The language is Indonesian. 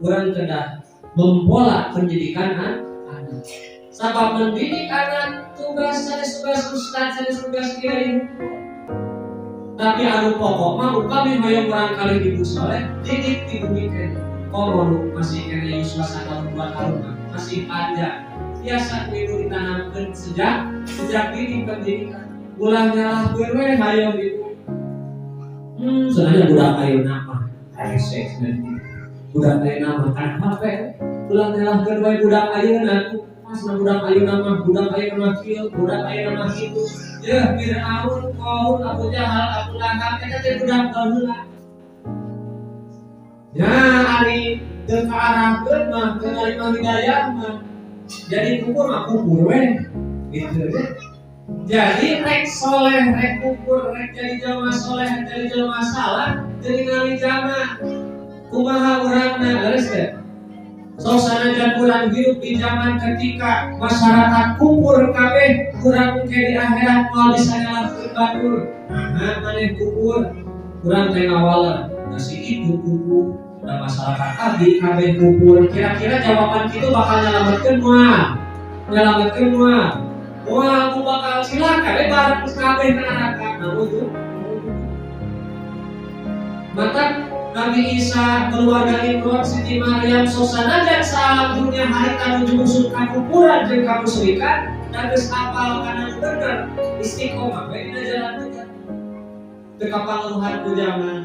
urang kedah mempola pendidikan anak. Sabab mendidik anak tugas ustaz, tugas kiai. Tapi anu pokok mah upami hoyong barangkali dibu soleh didik dibunyikan. Komo masih kena suasana tahun 2 tahun masih panjang. Biasa kudu ditanamkan sejak dini pendidikan. Ulah nyalah we hayong itu. Sebenarnya budak ayeuna nama resek nanti. Budak ayeuna nama kan HP. Ulah nyalah we budak ayeuna pas budak ayeuna mah budak ayeuna mah kieu, budak ayeuna mah kitu. Ya Firaun, Qaun, Abu Jahal, Abu Lahab eta teh budak baheula. Ya ari teu kaarahkeun mah teu narima hidayah mah. Jadi kubur mah kubur we. Gitu ya. Jadi rek soleh, rek kubur, rek jadi jelema soleh, jadi jelema salah, jadi ngali jama. Kumaha urangna geus teh. Sosana dan urang hidup di zaman ketika masyarakat kubur kabeh, urang ke di akhirat moal disanyalakeun batur. Nah, maneh kubur, urang teh ngawalan. Nasi itu kubur, dan masyarakat abdi kabeh kubur. Kira-kira jawaban kitu bakal nyalametkeun moal. Nyalametkeun moal. Wah, aku bakal cilaka, bareng kabeh ke neraka. Namun maka Nabi Isa, keluarga Imran, Siti Maryam, sosana dan salam dunia hari kanu jumusun kuburan jeung kamu serikat, dan geus apal kana bener istiqomah bae dina jalan bener. Teu kapangaruhan ku zaman